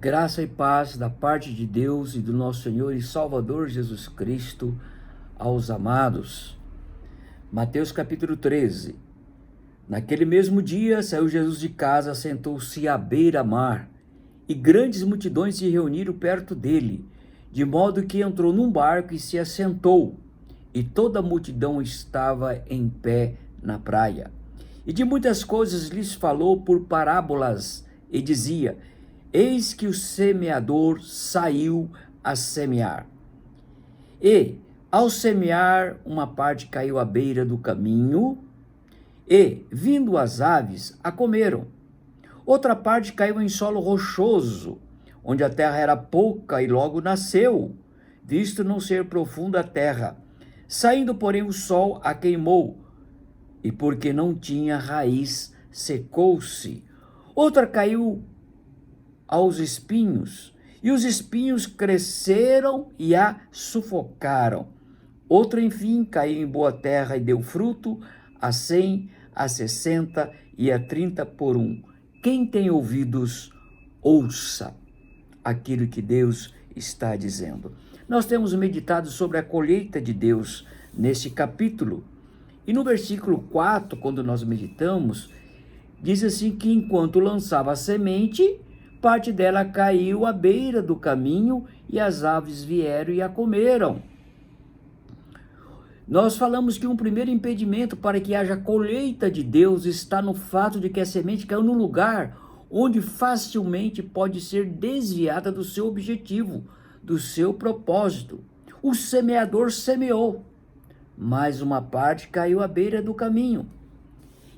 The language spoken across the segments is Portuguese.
Graça e paz da parte de Deus e do nosso Senhor e Salvador Jesus Cristo aos amados. Mateus capítulo 13. Naquele mesmo dia saiu Jesus de casa, sentou-se à beira-mar, e grandes multidões se reuniram perto dele, de modo que entrou num barco e se assentou, e toda a multidão estava em pé na praia. E de muitas coisas lhes falou por parábolas, e dizia: Eis que o semeador saiu a semear. E, ao semear, uma parte caiu à beira do caminho, e, vindo as aves, a comeram. Outra parte caiu em solo rochoso, onde a terra era pouca, e logo nasceu, visto não ser profunda a terra. Saindo, porém, o sol a queimou, e porque não tinha raiz, secou-se. Outra caiu aos espinhos, e os espinhos cresceram e a sufocaram. Outra, enfim, caiu em boa terra e deu fruto, a 100, a 60 e a 30 por um. Quem tem ouvidos, ouça aquilo que Deus está dizendo. Nós temos meditado sobre a colheita de Deus nesse capítulo. E no versículo 4, quando nós meditamos, diz assim que enquanto lançava a semente, parte dela caiu à beira do caminho e as aves vieram e a comeram. Nós falamos que um primeiro impedimento para que haja colheita de Deus está no fato de que a semente caiu num lugar onde facilmente pode ser desviada do seu objetivo, do seu propósito. O semeador semeou, mas uma parte caiu à beira do caminho.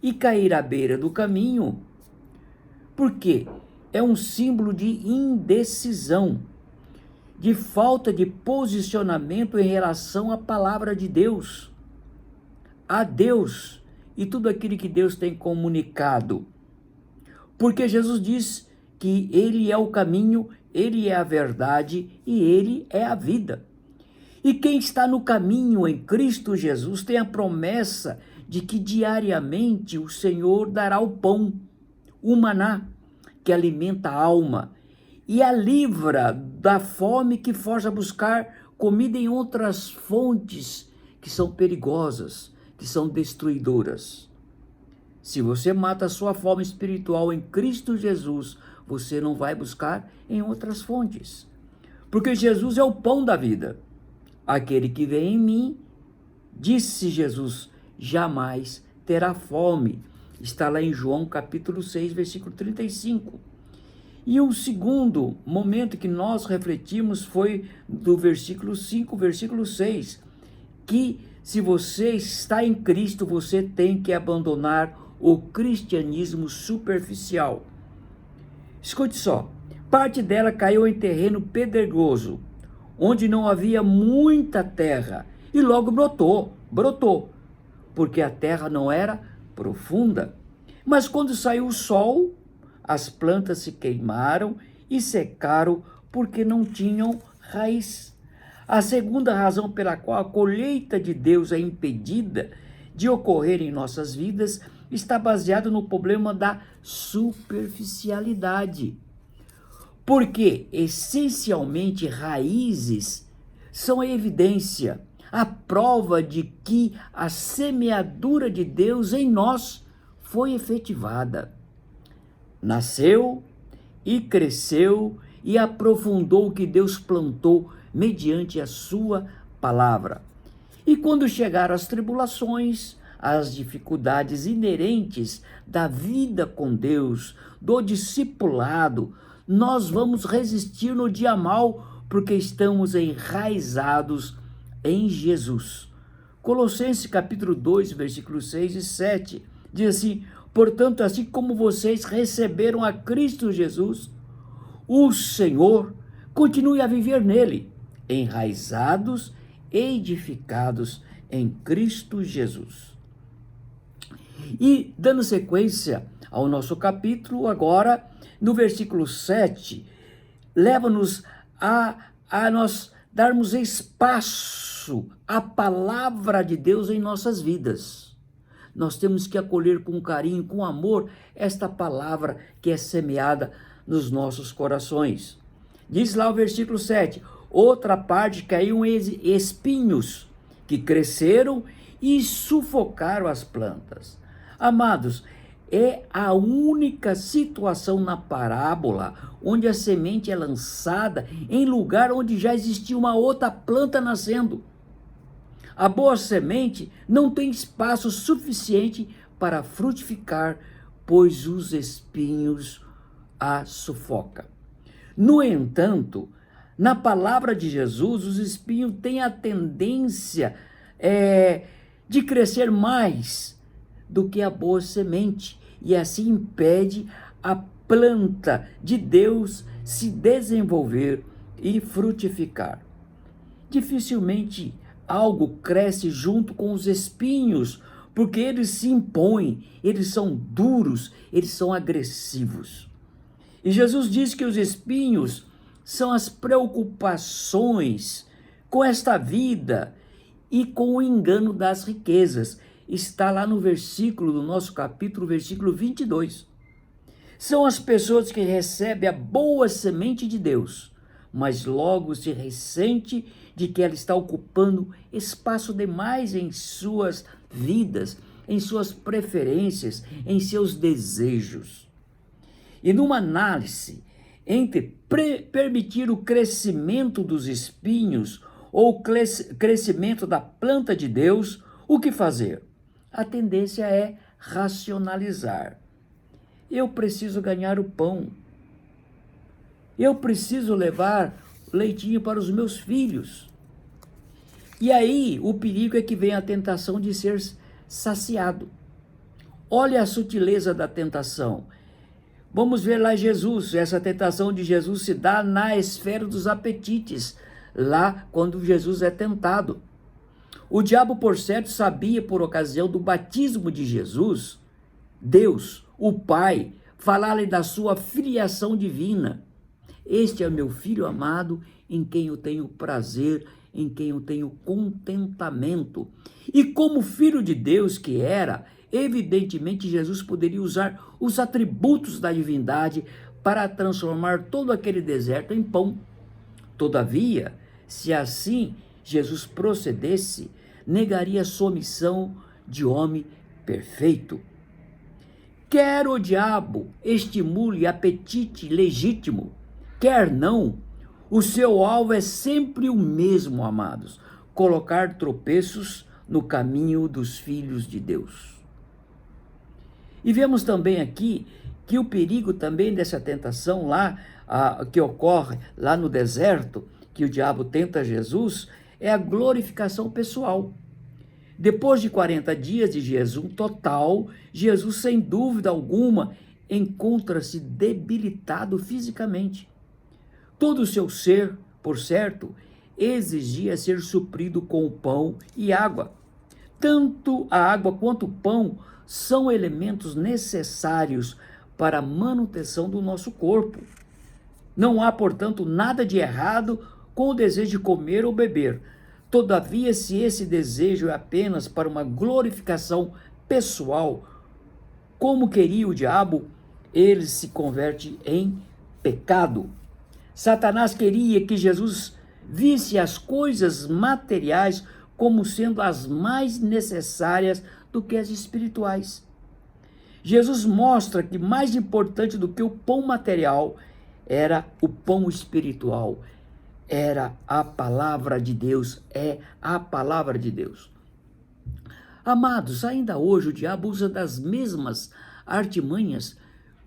E cair à beira do caminho, por quê? É um símbolo de indecisão, de falta de posicionamento em relação à palavra de Deus, a Deus e tudo aquilo que Deus tem comunicado. Porque Jesus diz que Ele é o caminho, Ele é a verdade e Ele é a vida. E quem está no caminho em Cristo Jesus tem a promessa de que diariamente o Senhor dará o pão, o maná, que alimenta a alma e a livra da fome que força a buscar comida em outras fontes que são perigosas, que são destruidoras. Se você mata a sua fome espiritual em Cristo Jesus, você não vai buscar em outras fontes, porque Jesus é o pão da vida. Aquele que vem em mim, disse Jesus, jamais terá fome. Está lá em João capítulo 6, versículo 35. E o segundo momento que nós refletimos foi do versículo 5, versículo 6, que se você está em Cristo, você tem que abandonar o cristianismo superficial. Escute só, parte dela caiu em terreno pedregoso, onde não havia muita terra, e logo brotou, porque a terra não era profunda. Mas quando saiu o sol, as plantas se queimaram e secaram porque não tinham raiz. A segunda razão pela qual a colheita de Deus é impedida de ocorrer em nossas vidas está baseada no problema da superficialidade. Porque, essencialmente, raízes são a evidência, a prova de que a semeadura de Deus em nós foi efetivada. Nasceu e cresceu e aprofundou o que Deus plantou mediante a sua palavra. E quando chegaram as tribulações, as dificuldades inerentes da vida com Deus, do discipulado, nós vamos resistir no dia mau, porque estamos enraizados em Jesus. Colossenses capítulo 2, versículos 6 e 7, diz assim: portanto, assim como vocês receberam a Cristo Jesus, o Senhor, continue a viver nele, enraizados e edificados em Cristo Jesus. E dando sequência ao nosso capítulo, agora, no versículo 7, leva-nos a nós darmos espaço à palavra de Deus em nossas vidas. Nós temos que acolher com carinho, com amor, esta palavra que é semeada nos nossos corações. Diz lá o versículo 7, outra parte caiu em espinhos, que cresceram e sufocaram as plantas. Amados, é a única situação na parábola onde a semente é lançada em lugar onde já existia uma outra planta nascendo. A boa semente não tem espaço suficiente para frutificar, pois os espinhos a sufocam. No entanto, na palavra de Jesus, os espinhos têm a tendência de crescer mais do que a boa semente, e assim impede a planta de Deus se desenvolver e frutificar. Dificilmente algo cresce junto com os espinhos, porque eles se impõem, eles são duros, eles são agressivos. E Jesus diz que os espinhos são as preocupações com esta vida e com o engano das riquezas. Está lá no versículo do nosso capítulo, versículo 22. São as pessoas que recebem a boa semente de Deus, mas logo se ressente de que ela está ocupando espaço demais em suas vidas, em suas preferências, em seus desejos. E numa análise entre permitir o crescimento dos espinhos ou o crescimento da planta de Deus, o que fazer? A tendência é racionalizar. Eu preciso ganhar o pão. Eu preciso levar leitinho para os meus filhos. E aí o perigo é que vem a tentação de ser saciado. Olha a sutileza da tentação. Vamos ver lá Jesus, essa tentação de Jesus se dá na esfera dos apetites, lá quando Jesus é tentado. O diabo, por certo, sabia por ocasião do batismo de Jesus, Deus, o Pai, falar-lhe da sua filiação divina. Este é meu filho amado, em quem eu tenho prazer, em quem eu tenho contentamento. E como filho de Deus que era, evidentemente Jesus poderia usar os atributos da divindade para transformar todo aquele deserto em pão. Todavia, se assim Jesus procedesse, negaria sua missão de homem perfeito. Quer o diabo estimule apetite legítimo, quer não, o seu alvo é sempre o mesmo, amados: colocar tropeços no caminho dos filhos de Deus. E vemos também aqui que o perigo também dessa tentação lá, que ocorre lá no deserto, que o diabo tenta Jesus, é a glorificação pessoal. Depois de 40 dias de jejum total, Jesus, sem dúvida alguma, encontra-se debilitado fisicamente. Todo o seu ser, por certo, exigia ser suprido com o pão e água. Tanto a água quanto o pão são elementos necessários para a manutenção do nosso corpo. Não há, portanto, nada de errado com o desejo de comer ou beber. Todavia, se esse desejo é apenas para uma glorificação pessoal, como queria o diabo, ele se converte em pecado. Satanás queria que Jesus visse as coisas materiais como sendo as mais necessárias do que as espirituais. Jesus mostra que mais importante do que o pão material era o pão espiritual, era a palavra de Deus, é a palavra de Deus. Amados, ainda hoje o diabo usa das mesmas artimanhas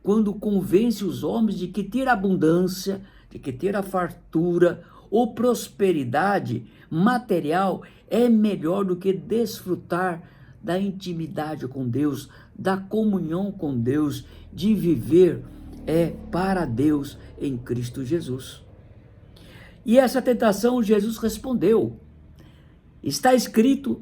quando convence os homens de que ter abundância, de que ter a fartura ou prosperidade material é melhor do que desfrutar da intimidade com Deus, da comunhão com Deus, de viver para Deus em Cristo Jesus. E essa tentação Jesus respondeu. Está escrito: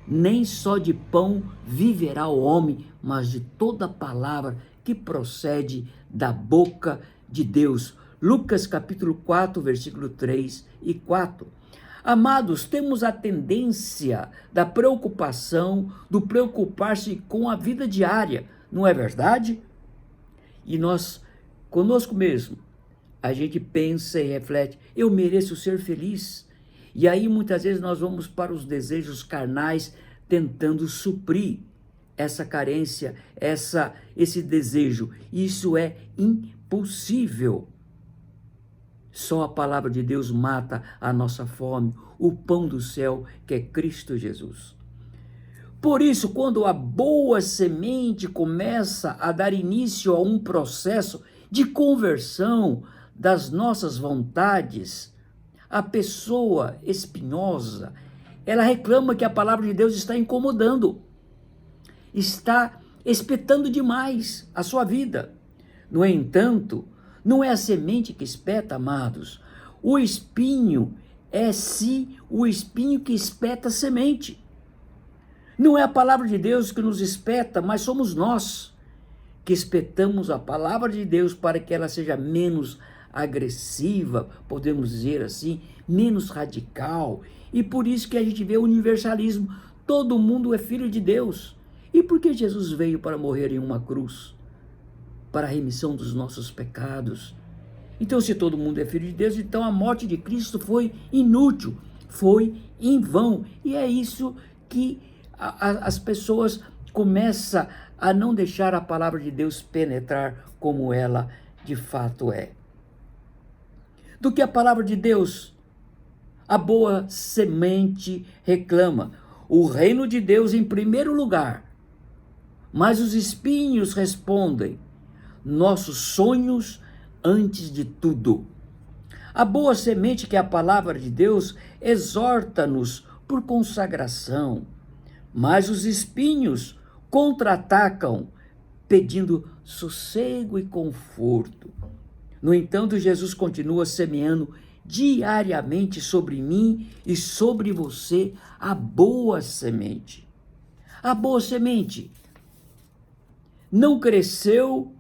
nem só de pão viverá o homem, mas de toda palavra que procede da boca de Deus. Lucas capítulo 4, versículo 3 e 4. Amados, temos a tendência da preocupação, do preocupar-se com a vida diária, não é verdade? E nós conosco mesmo, a gente pensa e reflete, eu mereço ser feliz. E aí muitas vezes nós vamos para os desejos carnais tentando suprir essa carência, esse desejo. Isso é impossível. Só a palavra de Deus mata a nossa fome, o pão do céu, que é Cristo Jesus. Por isso, quando a boa semente começa a dar início a um processo de conversão das nossas vontades, a pessoa espinhosa, ela reclama que a palavra de Deus está incomodando, está espetando demais a sua vida. No entanto, não é a semente que espeta, amados. O espinho é sim o espinho que espeta a semente. Não é a palavra de Deus que nos espeta, mas somos nós que espetamos a palavra de Deus para que ela seja menos agressiva, podemos dizer assim, menos radical. E por isso que a gente vê o universalismo. Todo mundo é filho de Deus. E por que Jesus veio para morrer em uma cruz? Para a remissão dos nossos pecados. Então, se todo mundo é filho de Deus, então a morte de Cristo foi inútil, foi em vão. E é isso que as pessoas começam a não deixar a palavra de Deus penetrar como ela de fato é. Do que a palavra de Deus, a boa semente reclama o reino de Deus em primeiro lugar, mas os espinhos respondem nossos sonhos antes de tudo. A boa semente, que é a palavra de Deus, exorta-nos por consagração, mas os espinhos contra-atacam, pedindo sossego e conforto. No entanto, Jesus continua semeando diariamente sobre mim e sobre você a boa semente. A boa semente não cresceu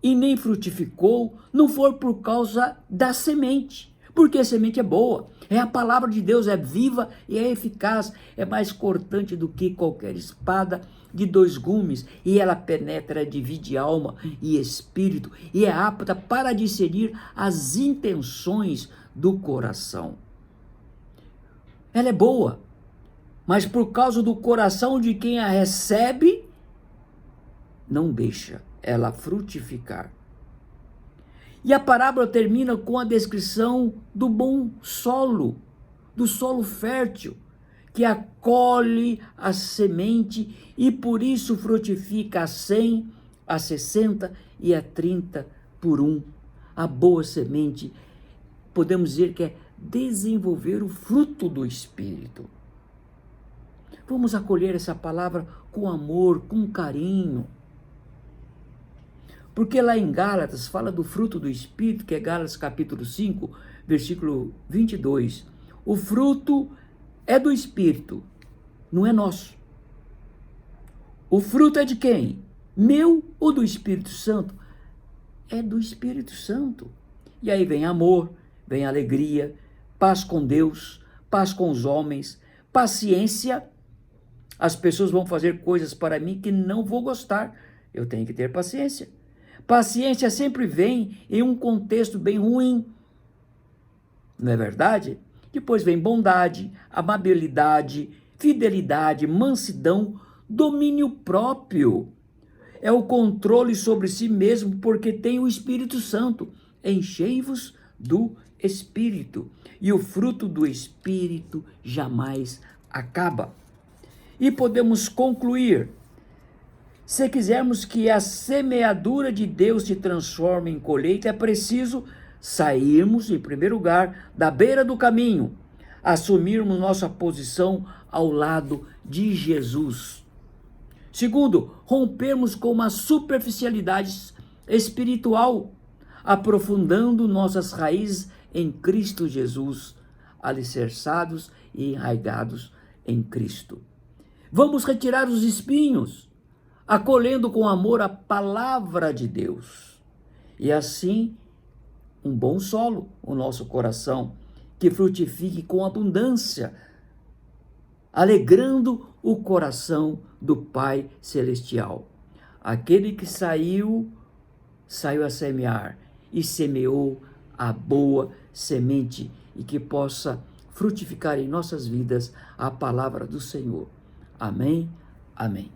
e nem frutificou, não foi por causa da semente, porque a semente é boa, é a palavra de Deus, é viva e é eficaz, é mais cortante do que qualquer espada de 2 gumes, e ela penetra, divide alma e espírito, e é apta para discernir as intenções do coração. Ela é boa, mas por causa do coração de quem a recebe, não deixa ela frutificar. E a parábola termina com a descrição do bom solo, do solo fértil, que acolhe a semente e por isso frutifica a 100, a 60 e a 30 por 1. A boa semente, podemos dizer que é desenvolver o fruto do Espírito. Vamos acolher essa palavra com amor, com carinho. Porque lá em Gálatas fala do fruto do Espírito, que é Gálatas capítulo 5, versículo 22. O fruto é do Espírito, não é nosso. O fruto é de quem? Meu ou do Espírito Santo? É do Espírito Santo. E aí vem amor, vem alegria, paz com Deus, paz com os homens, paciência. As pessoas vão fazer coisas para mim que não vou gostar. Eu tenho que ter paciência. Paciência sempre vem em um contexto bem ruim, não é verdade? Depois vem bondade, amabilidade, fidelidade, mansidão, domínio próprio. É o controle sobre si mesmo, porque tem o Espírito Santo. Enchei-vos do Espírito. E o fruto do Espírito jamais acaba. E podemos concluir: se quisermos que a semeadura de Deus se transforme em colheita, é preciso sairmos, em primeiro lugar, da beira do caminho, assumirmos nossa posição ao lado de Jesus. Segundo, rompermos com uma superficialidade espiritual, aprofundando nossas raízes em Cristo Jesus, alicerçados e enraigados em Cristo. Vamos retirar os espinhos, acolhendo com amor a palavra de Deus. E assim, um bom solo, o nosso coração, que frutifique com abundância, alegrando o coração do Pai Celestial. Aquele que saiu saiu a semear e semeou a boa semente e que possa frutificar em nossas vidas a palavra do Senhor. Amém, amém.